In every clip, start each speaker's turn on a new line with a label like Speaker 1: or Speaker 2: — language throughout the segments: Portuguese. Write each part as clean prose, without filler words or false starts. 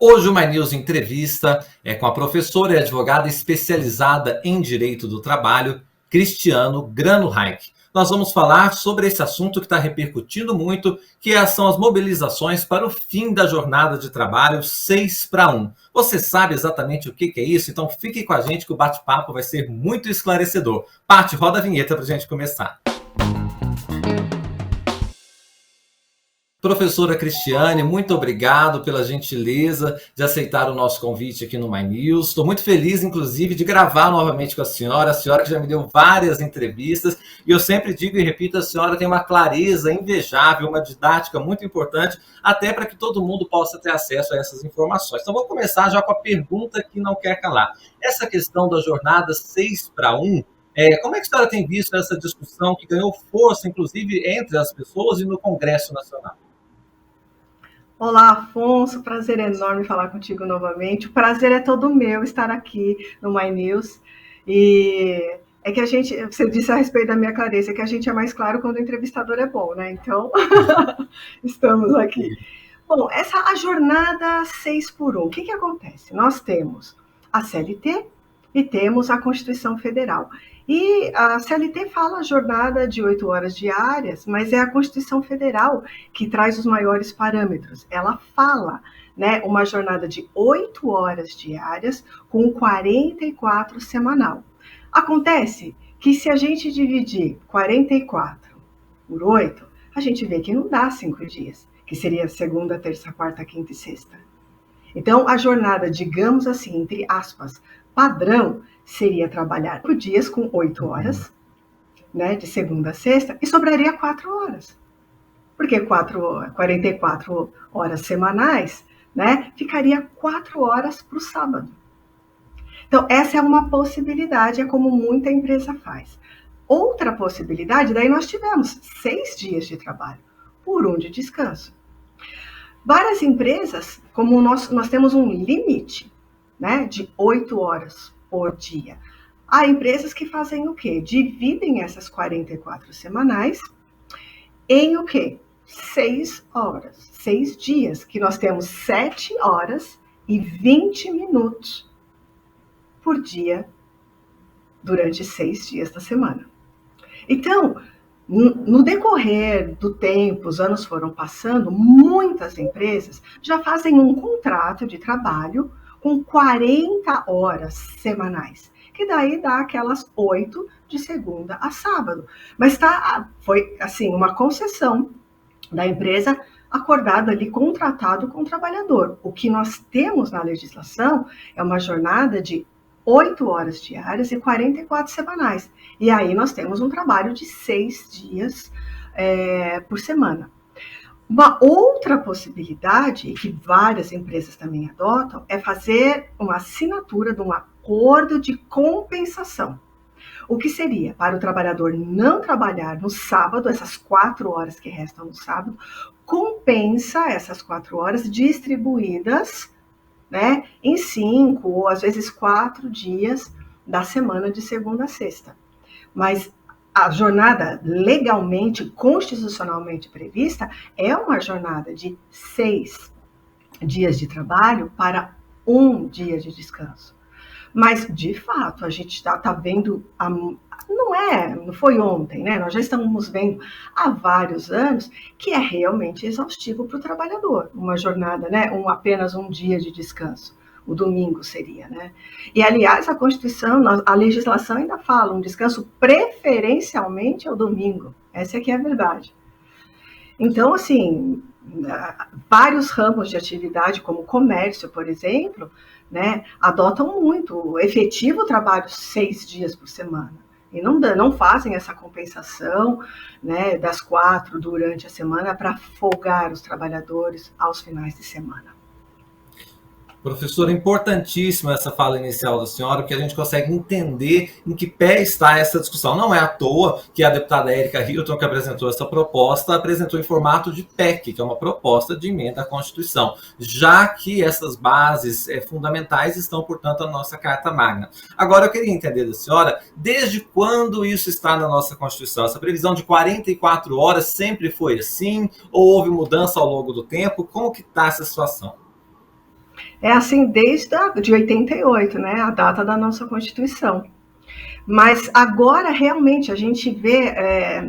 Speaker 1: Hoje o My News Entrevista é com a professora e advogada especializada em Direito do Trabalho, Cristiano Grano Reich. Nós vamos falar sobre esse assunto que está repercutindo muito, que são as mobilizações para o fim da jornada de trabalho 6-1. Você sabe exatamente o que é isso? Então fique com a gente que o bate-papo vai ser muito esclarecedor. Paty, roda a vinheta para a gente começar. Professora Cristiane, muito obrigado pela gentileza de aceitar o nosso convite aqui no My News. Estou muito feliz, inclusive, de gravar novamente com a senhora que já me deu várias entrevistas, e eu sempre digo e repito, a senhora tem uma clareza invejável, uma didática muito importante, até para que todo mundo possa ter acesso a essas informações. Então, vou começar já com a pergunta que não quer calar. Essa questão da jornada 6-1, como é que a senhora tem visto essa discussão que ganhou força, inclusive, entre as pessoas e no Congresso Nacional?
Speaker 2: Olá, Afonso, prazer enorme falar contigo novamente. O prazer é todo meu estar aqui no My News. E é que você disse a respeito da minha clareza, que a gente é mais claro quando o entrevistador é bom, né? Então, estamos aqui. Bom, a jornada 6-1, o que acontece? Nós temos a CLT e temos a Constituição Federal. E a CLT fala a jornada de 8 horas diárias, mas é a Constituição Federal que traz os maiores parâmetros. Ela fala, né, uma jornada de 8 horas diárias com 44 semanal. Acontece que se a gente dividir 44 por 8, a gente vê que não dá 5 dias, que seria segunda, terça, quarta, quinta e sexta. Então, a jornada, digamos assim, entre aspas, padrão, seria trabalhar 5 dias com 8 horas, né, de segunda a sexta, e sobraria 4 horas. Porque 44 horas semanais, né, ficaria 4 horas para o sábado. Então, essa é uma possibilidade, é como muita empresa faz. Outra possibilidade, daí nós tivemos 6 dias de trabalho, por 1 de descanso. Várias empresas, como nós temos um limite, né, de 8 horas por dia. Há empresas que fazem o quê? Dividem essas 44 semanais em o quê? 6 horas, 6 dias, que nós temos 7 horas e 20 minutos por dia durante 6 dias da semana. Então, no decorrer do tempo, os anos foram passando, muitas empresas já fazem um contrato de trabalho com 40 horas semanais, que daí dá aquelas 8 de segunda a sábado. Mas foi assim, uma concessão da empresa acordado ali, contratado com o trabalhador. O que nós temos na legislação é uma jornada de 8 horas diárias e 44 semanais. E aí nós temos um trabalho de 6 dias por semana. Uma outra possibilidade, que várias empresas também adotam, é fazer uma assinatura de um acordo de compensação. O que seria? Para o trabalhador não trabalhar no sábado, essas 4 horas que restam no sábado, compensa essas 4 horas distribuídas, né, em 5 ou às vezes 4 dias da semana de segunda a sexta. Mas a jornada legalmente, constitucionalmente prevista, é uma jornada de 6 dias de trabalho para 1 dia de descanso. Mas, de fato, a gente está vendo, não foi ontem, né? Nós já estamos vendo há vários anos que é realmente exaustivo para o trabalhador, uma jornada, né? Apenas 1 dia de descanso. O domingo seria, né? E, aliás, a Constituição, a legislação ainda fala um descanso preferencialmente ao domingo. Essa aqui é a verdade. Então, assim, vários ramos de atividade, como o comércio, por exemplo, né, adotam muito o efetivo trabalho 6 dias por semana. E não fazem essa compensação, né, das 4 durante a semana para folgar os trabalhadores aos finais de semana.
Speaker 1: Professora, importantíssima essa fala inicial da senhora, porque a gente consegue entender em que pé está essa discussão. Não é à toa que a deputada Érica Hilton, que apresentou essa proposta, apresentou em formato de PEC, que é uma proposta de emenda à Constituição, já que essas bases fundamentais estão, portanto, na nossa Carta Magna. Agora, eu queria entender da senhora, desde quando isso está na nossa Constituição? Essa previsão de 44 horas sempre foi assim? Ou houve mudança ao longo do tempo? Como que está essa situação?
Speaker 2: É assim desde de 88, né, a data da nossa Constituição. Mas agora, realmente, a gente vê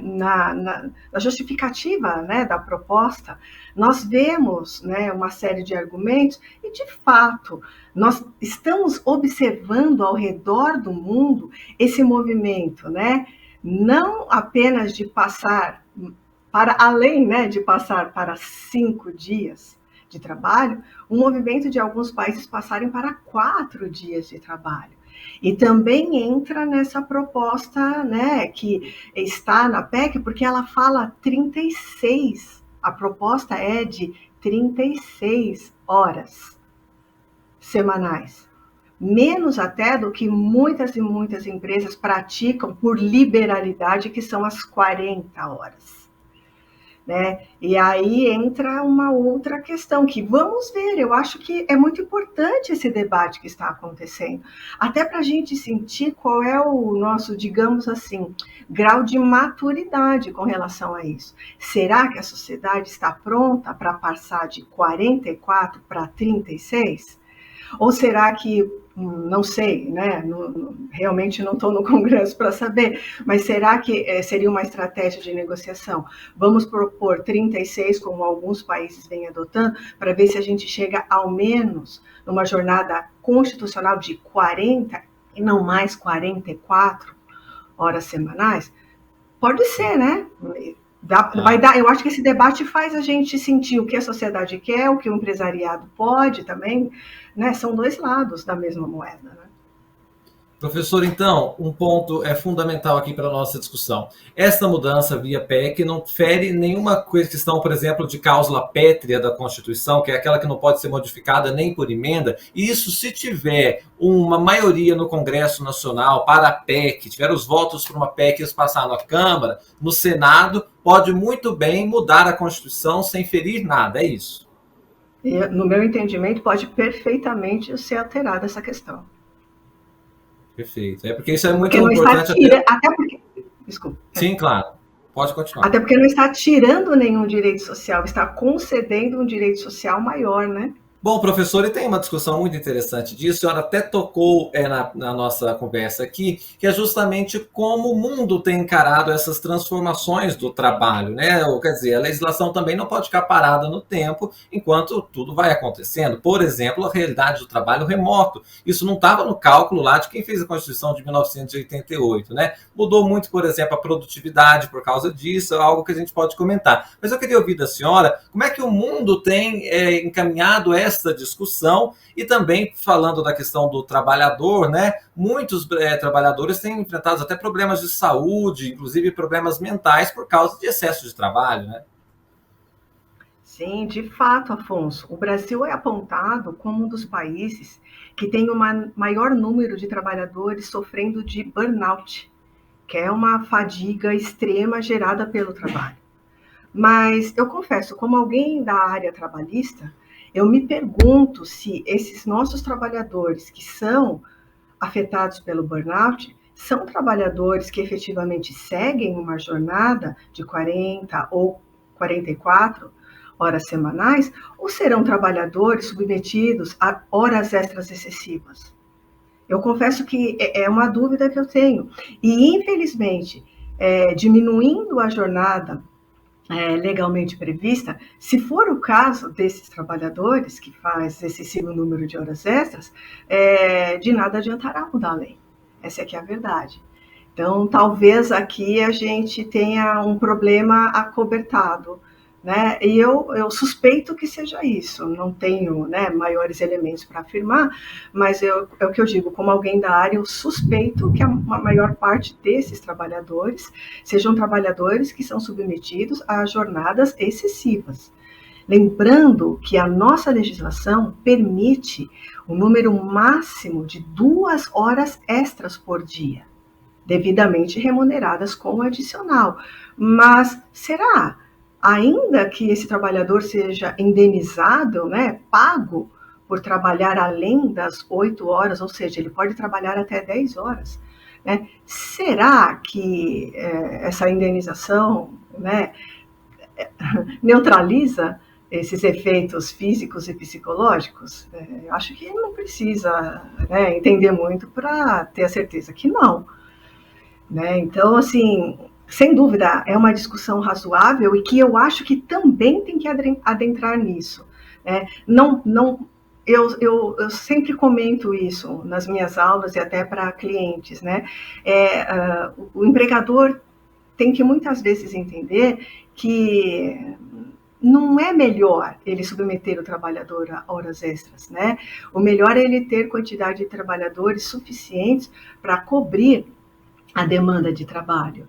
Speaker 2: na justificativa, né, da proposta, nós vemos, né, uma série de argumentos e, de fato, nós estamos observando ao redor do mundo esse movimento, né, não apenas de passar para além, né, de passar para 5 dias de trabalho, um movimento de alguns países passarem para 4 dias de trabalho. E também entra nessa proposta, né, que está na PEC, porque ela fala 36, a proposta é de 36 horas semanais. Menos até do que muitas e muitas empresas praticam por liberalidade, que são as 40 horas. Né? E aí entra uma outra questão que vamos ver, eu acho que é muito importante esse debate que está acontecendo, até para a gente sentir qual é o nosso, digamos assim, grau de maturidade com relação a isso. Será que a sociedade está pronta para passar de 44 para 36? Ou será que, não sei, né? Realmente não estou no Congresso para saber, mas será que seria uma estratégia de negociação? Vamos propor 36, como alguns países vêm adotando, para ver se a gente chega ao menos numa jornada constitucional de 40 e não mais 44 horas semanais? Pode ser, né? Vai dar, eu acho que esse debate faz a gente sentir o que a sociedade quer, o que o empresariado pode também, né? São dois lados da mesma moeda, né?
Speaker 1: Professor, então, um ponto é fundamental aqui para a nossa discussão. Esta mudança via PEC não fere nenhuma questão, por exemplo, de cláusula pétrea da Constituição, que é aquela que não pode ser modificada nem por emenda. E isso, se tiver uma maioria no Congresso Nacional para a PEC, tiver os votos para uma PEC e eles passar na Câmara, no Senado, pode muito bem mudar a Constituição sem ferir nada, é isso?
Speaker 2: E, no meu entendimento, pode perfeitamente ser alterada essa questão.
Speaker 1: Perfeito. É porque isso é muito
Speaker 2: porque não
Speaker 1: importante.
Speaker 2: Até porque. Desculpa.
Speaker 1: Sim, claro. Pode continuar.
Speaker 2: Até porque não está tirando nenhum direito social, está concedendo um direito social maior, né?
Speaker 1: Bom, professor, e tem uma discussão muito interessante disso, a senhora até tocou na nossa conversa aqui, que é justamente como o mundo tem encarado essas transformações do trabalho, né? Ou, quer dizer, a legislação também não pode ficar parada no tempo enquanto tudo vai acontecendo. Por exemplo, a realidade do trabalho remoto. Isso não estava no cálculo lá de quem fez a Constituição de 1988, né? Mudou muito, por exemplo, a produtividade por causa disso, é algo que a gente pode comentar. Mas eu queria ouvir da senhora como é que o mundo tem encaminhado esta discussão e também falando da questão do trabalhador, né? Muitos trabalhadores têm enfrentado até problemas de saúde, inclusive problemas mentais por causa de excesso de trabalho, né?
Speaker 2: Sim, de fato, Afonso. O Brasil é apontado como um dos países que tem o maior número de trabalhadores sofrendo de burnout, que é uma fadiga extrema gerada pelo trabalho. Mas eu confesso, como alguém da área trabalhista, eu me pergunto se esses nossos trabalhadores que são afetados pelo burnout são trabalhadores que efetivamente seguem uma jornada de 40 ou 44 horas semanais, ou serão trabalhadores submetidos a horas extras excessivas? Eu confesso que é uma dúvida que eu tenho. E, infelizmente, diminuindo a jornada legalmente prevista, se for o caso desses trabalhadores que faz excessivo número de horas extras, de nada adiantará mudar a lei. Essa é que é a verdade. Então, talvez aqui a gente tenha um problema acobertado, né? E eu suspeito que seja isso, não tenho, né, maiores elementos para afirmar, mas é o que eu digo, como alguém da área, eu suspeito que a maior parte desses trabalhadores sejam trabalhadores que são submetidos a jornadas excessivas. Lembrando que a nossa legislação permite um número máximo de 2 horas extras por dia, devidamente remuneradas com adicional. Mas será? Ainda que esse trabalhador seja indenizado, né, pago por trabalhar além das 8 horas, ou seja, ele pode trabalhar até 10 horas, né? Será que essa indenização, né, neutraliza esses efeitos físicos e psicológicos? Eu acho que não precisa, né, entender muito para ter a certeza que não. Né? Então, assim, sem dúvida, é uma discussão razoável e que eu acho que também tem que adentrar nisso. Né? Eu sempre comento isso nas minhas aulas e até para clientes. Né? O empregador tem que muitas vezes entender que não é melhor ele submeter o trabalhador a horas extras, né? O melhor é ele ter quantidade de trabalhadores suficientes para cobrir a demanda de trabalho.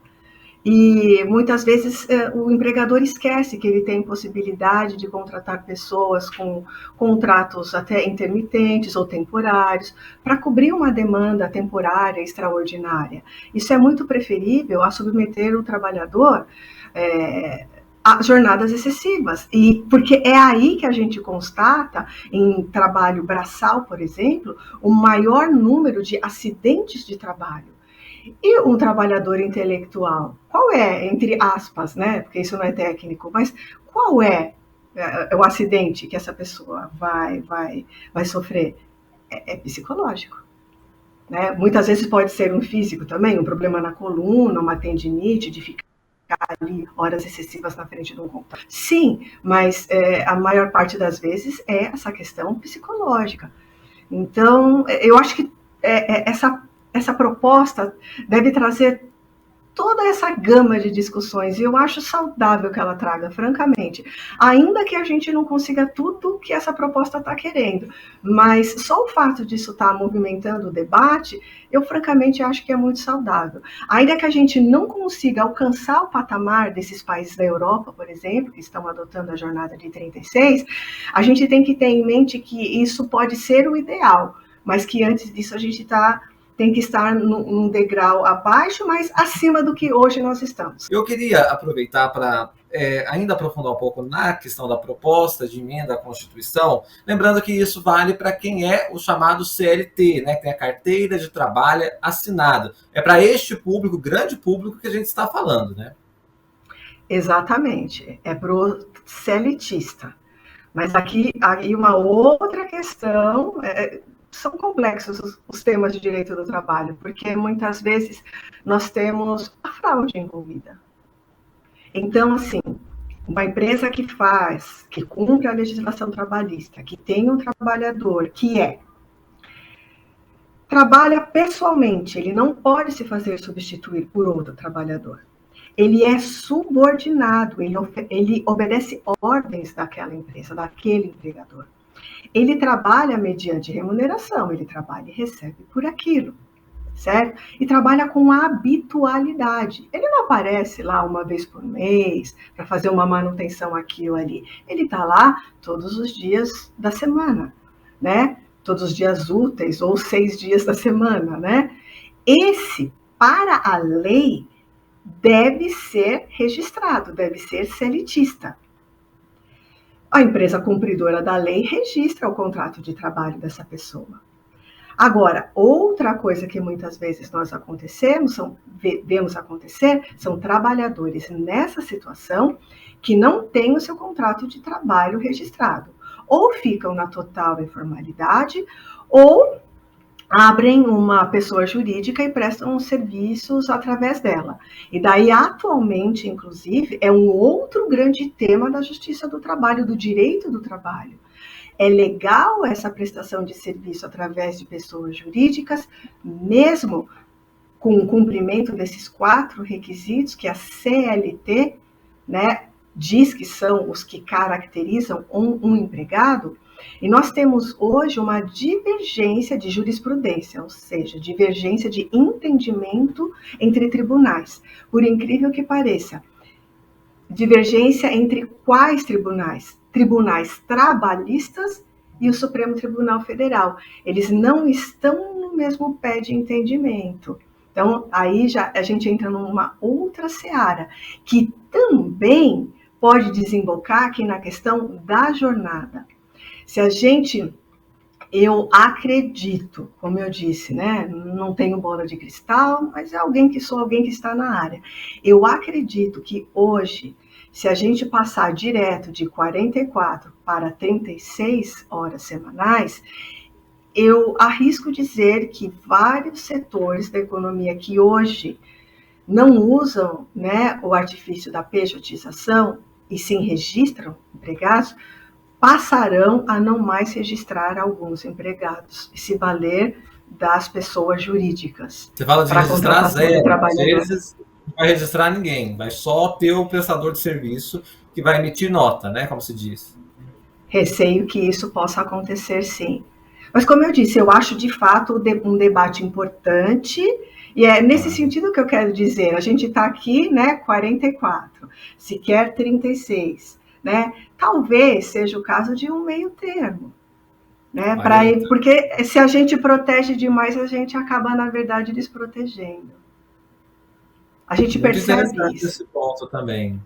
Speaker 2: E muitas vezes o empregador esquece que ele tem possibilidade de contratar pessoas com contratos até intermitentes ou temporários para cobrir uma demanda temporária extraordinária. Isso é muito preferível a submeter o trabalhador a jornadas excessivas. E porque é aí que a gente constata, em trabalho braçal, por exemplo, o maior número de acidentes de trabalho. E um trabalhador intelectual, qual é, entre aspas, né? Porque isso não é técnico, mas qual é o acidente que essa pessoa vai sofrer? É psicológico. Né? Muitas vezes pode ser um físico também, um problema na coluna, uma tendinite, de ficar ali horas excessivas na frente de um computador. Sim, mas a maior parte das vezes é essa questão psicológica. Então, eu acho que essa proposta deve trazer toda essa gama de discussões, e eu acho saudável que ela traga, francamente, ainda que a gente não consiga tudo que essa proposta está querendo, mas só o fato disso estar movimentando o debate, eu francamente acho que é muito saudável. Ainda que a gente não consiga alcançar o patamar desses países da Europa, por exemplo, que estão adotando a jornada de 36, a gente tem que ter em mente que isso pode ser o ideal, mas que antes disso a gente tem que estar num degrau abaixo, mas acima do que hoje nós estamos.
Speaker 1: Eu queria aproveitar para ainda aprofundar um pouco na questão da proposta de emenda à Constituição, lembrando que isso vale para quem é o chamado CLT, né, que tem a carteira de trabalho assinada. É para este público, grande público, que a gente está falando, né?
Speaker 2: Exatamente, é para o CLTista. Mas aqui uma outra questão, são complexos os temas de direito do trabalho, porque muitas vezes nós temos a fraude envolvida. Então, assim, uma empresa que cumpre a legislação trabalhista, que tem um trabalhador que trabalha pessoalmente, ele não pode se fazer substituir por outro trabalhador. Ele é subordinado, ele obedece ordens daquela empresa, daquele empregador. Ele trabalha mediante remuneração, ele trabalha e recebe por aquilo, certo? E trabalha com habitualidade. Ele não aparece lá uma vez por mês para fazer uma manutenção aqui ou ali. Ele está lá todos os dias da semana, né? Todos os dias úteis ou 6 dias da semana, né? Esse, para a lei, deve ser registrado, deve ser CLTista. A empresa cumpridora da lei registra o contrato de trabalho dessa pessoa. Agora, outra coisa que muitas vezes nós vemos acontecer, são trabalhadores nessa situação que não têm o seu contrato de trabalho registrado. Ou ficam na total informalidade, ou abrem uma pessoa jurídica e prestam serviços através dela. E daí, atualmente, inclusive, é um outro grande tema da justiça do trabalho, do direito do trabalho. É legal essa prestação de serviço através de pessoas jurídicas, mesmo com o cumprimento desses 4 requisitos que a CLT, né, diz que são os que caracterizam um empregado. E nós temos hoje uma divergência de jurisprudência, ou seja, divergência de entendimento entre tribunais. Por incrível que pareça, divergência entre quais tribunais? Tribunais trabalhistas e o Supremo Tribunal Federal. Eles não estão no mesmo pé de entendimento. Então, aí já a gente entra numa outra seara, que também pode desembocar aqui na questão da jornada. Eu acredito, como eu disse, né? Não tenho bola de cristal, mas sou alguém que está na área. Eu acredito que hoje, Se a gente passar direto de 44 para 36 horas semanais, eu arrisco dizer que vários setores da economia que hoje não usam, né, o artifício da pejotização e sim registram empregados, passarão a não mais registrar alguns empregados e se valer das pessoas jurídicas.
Speaker 1: Você fala de
Speaker 2: Para
Speaker 1: registrar
Speaker 2: contratação de
Speaker 1: zero, às
Speaker 2: trabalhador.
Speaker 1: vezes não vai registrar ninguém, vai só ter o prestador de serviço que vai emitir nota, né, como se diz.
Speaker 2: Receio que isso possa acontecer, sim. Mas, como eu disse, eu acho de fato um debate importante, e é nesse sentido que eu quero dizer. A gente está aqui, né, 44, se quer 36, né? Talvez seja o caso de um meio termo, né? Porque se a gente protege demais, a gente acaba, na verdade, desprotegendo. A gente
Speaker 1: Muito
Speaker 2: percebe
Speaker 1: interessante
Speaker 2: isso.
Speaker 1: esse ponto também.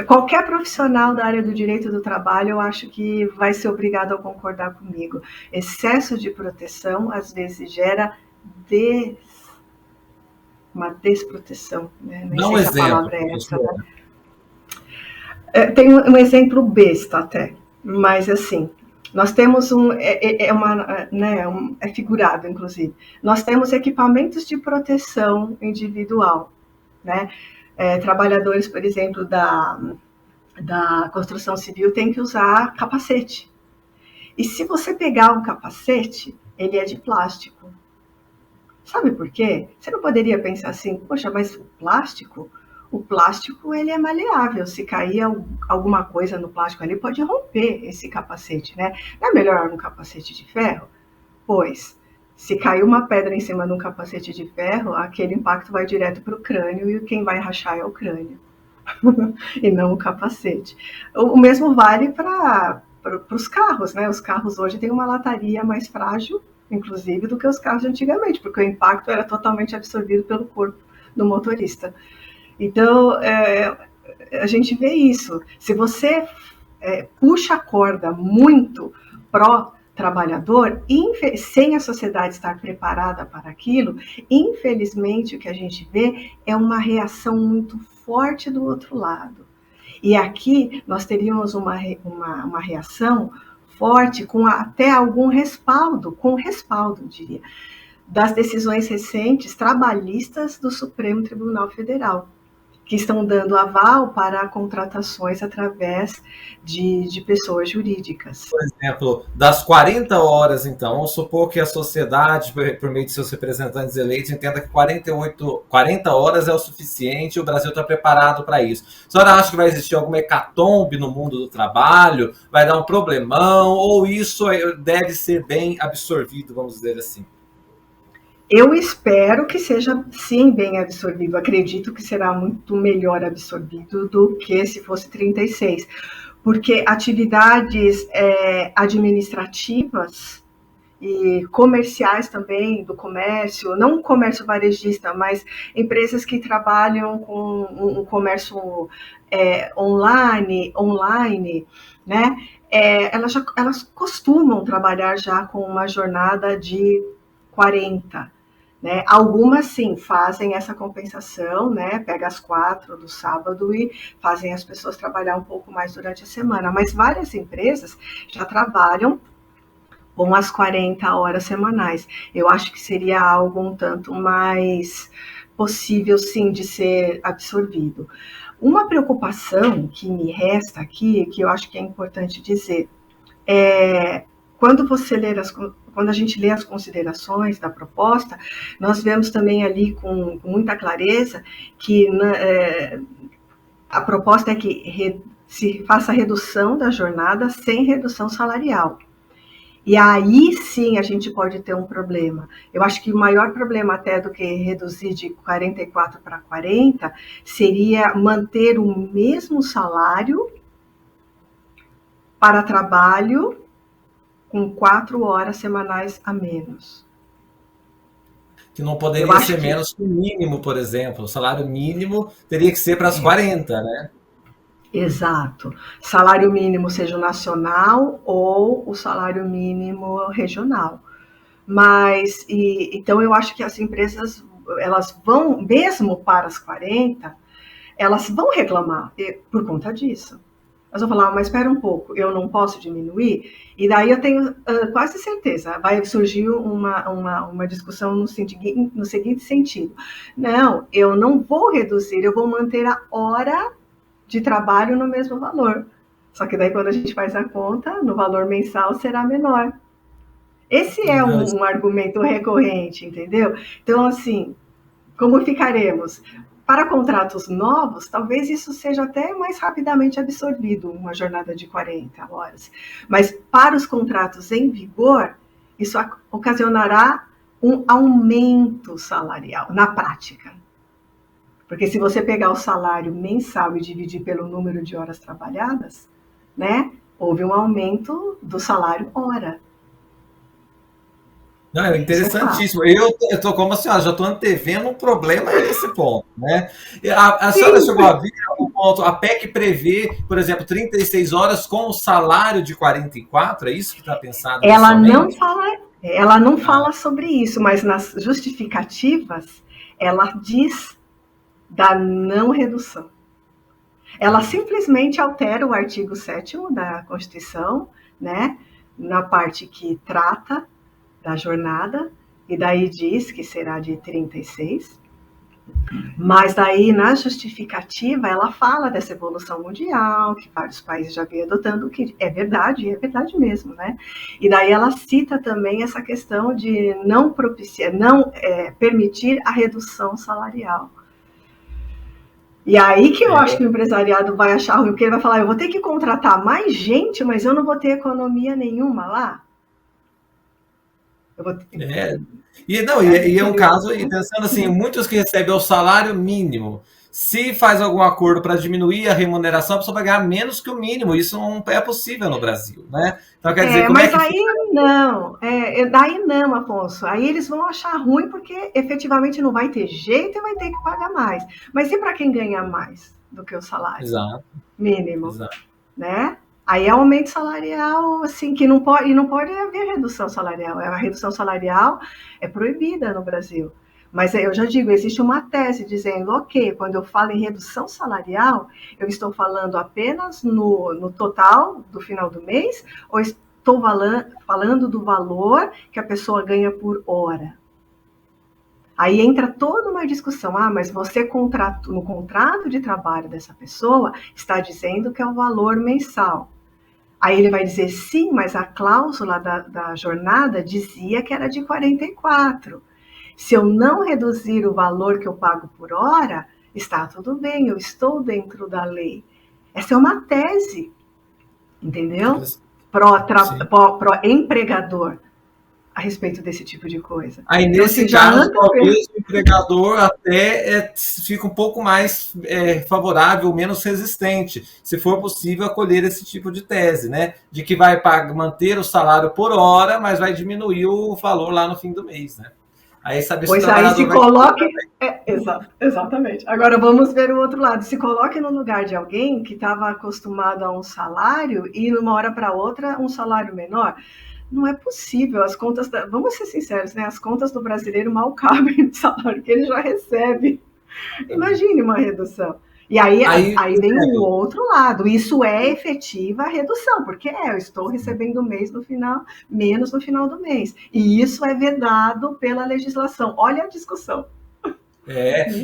Speaker 2: Qualquer profissional da área do direito do trabalho, eu acho que vai ser obrigado a concordar comigo. Excesso de proteção, às vezes, gera uma desproteção, né? Nem
Speaker 1: Dá um
Speaker 2: sei se a
Speaker 1: exemplo,
Speaker 2: palavra é essa,
Speaker 1: professora.
Speaker 2: né? Tem um exemplo besta até, mas assim, nós temos é figurado, inclusive, nós temos equipamentos de proteção individual, né? Trabalhadores, por exemplo, da construção civil têm que usar capacete. E se você pegar um capacete, ele é de plástico. Sabe por quê? Você não poderia pensar assim, poxa, mas o plástico ele é maleável. Se cair alguma coisa no plástico ali, pode romper esse capacete, né? Não é melhor um capacete de ferro? Pois, se cair uma pedra em cima de um capacete de ferro, aquele impacto vai direto para o crânio e quem vai rachar é o crânio. E não o capacete. O mesmo vale para os carros, né? Os carros hoje têm uma lataria mais frágil, inclusive, do que os carros de antigamente, porque o impacto era totalmente absorvido pelo corpo do motorista. Então, a gente vê isso. Se você puxa a corda muito pró-trabalhador, sem a sociedade estar preparada para aquilo, infelizmente o que a gente vê é uma reação muito forte do outro lado. E aqui nós teríamos uma reação forte com até algum respaldo, diria, das decisões recentes trabalhistas do Supremo Tribunal Federal, que estão dando aval para contratações através de pessoas jurídicas.
Speaker 1: Por exemplo, das 40 horas, então, vamos supor que a sociedade, por meio de seus representantes eleitos, entenda que 40 horas é o suficiente e o Brasil está preparado para isso. A senhora acha que vai existir alguma hecatombe no mundo do trabalho? Vai dar um problemão? Ou isso deve ser bem absorvido, vamos dizer assim?
Speaker 2: Eu espero que seja, sim, bem absorvido. Acredito que será muito melhor absorvido do que se fosse 36. Porque atividades administrativas e comerciais também, do comércio, não um comércio varejista, mas empresas que trabalham com um comércio online, né? Elas costumam trabalhar já com uma jornada de 40. Né? Algumas, sim, fazem essa compensação, né? Pega as 4 do sábado e fazem as pessoas trabalhar um pouco mais durante a semana. Mas várias empresas já trabalham com as 40 horas semanais. Eu acho que seria algo um tanto mais possível, sim, de ser absorvido. Uma preocupação que me resta aqui, que eu acho que é importante dizer, quando a gente lê as considerações da proposta, nós vemos também ali com muita clareza que a proposta é que se faça redução da jornada sem redução salarial. E aí sim a gente pode ter um problema. Eu acho que o maior problema até do que reduzir de 44 para 40 seria manter o mesmo salário para trabalho com 4 horas semanais a menos.
Speaker 1: Que não poderia ser menos que o mínimo, por exemplo. O salário mínimo teria que ser para as 40, né?
Speaker 2: Exato. Salário mínimo seja o nacional ou o salário mínimo regional. Mas, então eu acho que as empresas, elas vão, mesmo para as 40, elas vão reclamar por conta disso. Elas vão falar, mas espera um pouco, eu não posso diminuir? E daí eu tenho quase certeza, vai surgir uma discussão no seguinte sentido. Não, eu não vou reduzir, eu vou manter a hora de trabalho no mesmo valor. Só que daí quando a gente faz a conta, no valor mensal será menor. Esse é um argumento recorrente, entendeu? Então, assim, como ficaremos? Para contratos novos, talvez isso seja até mais rapidamente absorvido, uma jornada de 40 horas. Mas para os contratos em vigor, isso ocasionará um aumento salarial, na prática. Porque se você pegar o salário mensal e dividir pelo número de horas trabalhadas, né, houve um aumento do salário hora.
Speaker 1: Não, é interessantíssimo. Eu estou como a senhora, já estou antevendo um problema nesse ponto, né? A senhora chegou a ver o ponto, a PEC prevê, por exemplo, 36 horas com o salário de 44, é isso que está pensado?
Speaker 2: Ela não fala sobre isso, mas nas justificativas, ela diz da não redução. Ela simplesmente altera o artigo 7º da Constituição, né, na parte que trata da jornada, e daí diz que será de 36, mas daí na justificativa ela fala dessa evolução mundial, que vários países já vêm adotando, que é verdade mesmo, né? E daí ela cita também essa questão de não permitir a redução salarial. E aí que eu acho que o empresariado vai achar ruim, porque ele vai falar, eu vou ter que contratar mais gente, mas eu não vou ter economia nenhuma lá.
Speaker 1: E é um caso, e pensando assim, muitos que recebem o salário mínimo, se faz algum acordo para diminuir a remuneração, a pessoa vai ganhar menos que o mínimo. Isso não é possível no Brasil, né? Então, quer dizer,
Speaker 2: mas daí não, Afonso. Aí eles vão achar ruim porque efetivamente não vai ter jeito e vai ter que pagar mais. Mas e para quem ganha mais do que o salário mínimo?
Speaker 1: Exato.
Speaker 2: Né? Aí é aumento salarial, assim, que não pode haver redução salarial. A redução salarial é proibida no Brasil. Mas eu já digo, existe uma tese dizendo, ok, quando eu falo em redução salarial, eu estou falando apenas no total do final do mês, ou estou falando do valor que a pessoa ganha por hora? Aí entra toda uma discussão, mas você no contrato de trabalho dessa pessoa está dizendo que é o valor mensal. Aí ele vai dizer, sim, mas a cláusula da jornada dizia que era de 44. Se eu não reduzir o valor que eu pago por hora, está tudo bem, eu estou dentro da lei. Essa é uma tese, entendeu? Pró-empregador a respeito desse tipo de coisa.
Speaker 1: Aí, nesse caso, talvez o empregador até fica um pouco mais favorável, menos resistente, se for possível acolher esse tipo de tese, né? De que vai manter o salário por hora, mas vai diminuir o valor lá no fim do mês, né? Aí sabe se o trabalhador
Speaker 2: se coloque... exatamente. Agora vamos ver o outro lado. Se coloque no lugar de alguém que estava acostumado a um salário e, de uma hora para outra, um salário menor. Não é possível, as contas, vamos ser sinceros, né? As contas do brasileiro mal cabem no salário que ele já recebe. Imagine uma redução. E aí vem o outro lado, isso é efetiva a redução, porque eu estou recebendo menos no final do mês. E isso é vedado pela legislação. Olha a discussão.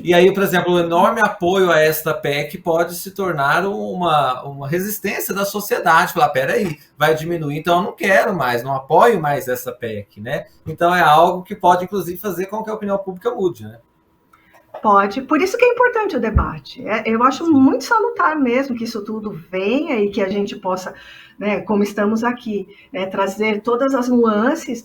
Speaker 1: E aí, por exemplo, o enorme apoio a esta PEC pode se tornar uma resistência da sociedade. Falar, peraí, vai diminuir, então eu não quero mais, não apoio mais essa PEC, né? Então é algo que pode, inclusive, fazer com que a opinião pública mude, né?
Speaker 2: Pode, por isso que é importante o debate. Eu acho muito salutar mesmo que isso tudo venha e que a gente possa, né, como estamos aqui, né, trazer todas as nuances,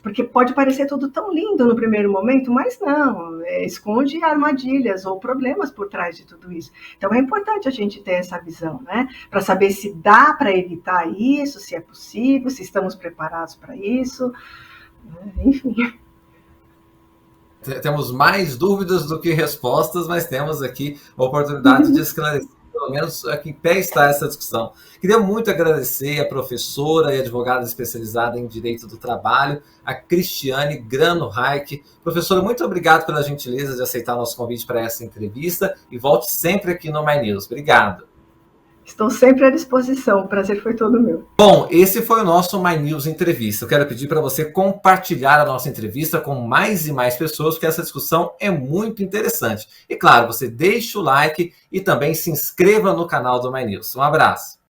Speaker 2: porque pode parecer tudo tão lindo no primeiro momento, mas não, esconde armadilhas ou problemas por trás de tudo isso. Então é importante a gente ter essa visão, né, para saber se dá para evitar isso, se é possível, se estamos preparados para isso, enfim.
Speaker 1: Temos mais dúvidas do que respostas, mas temos aqui a oportunidade de esclarecer pelo menos a que pé está essa discussão. Queria muito agradecer a professora e advogada especializada em Direito do Trabalho, a Cristiane Grano Reich. Professora, muito obrigado pela gentileza de aceitar nosso convite para essa entrevista e volte sempre aqui no My News. Obrigado.
Speaker 2: Estou sempre à disposição, o prazer foi todo meu.
Speaker 1: Bom, esse foi o nosso My News Entrevista. Eu quero pedir para você compartilhar a nossa entrevista com mais e mais pessoas, porque essa discussão é muito interessante. E claro, você deixa o like e também se inscreva no canal do My News. Um abraço.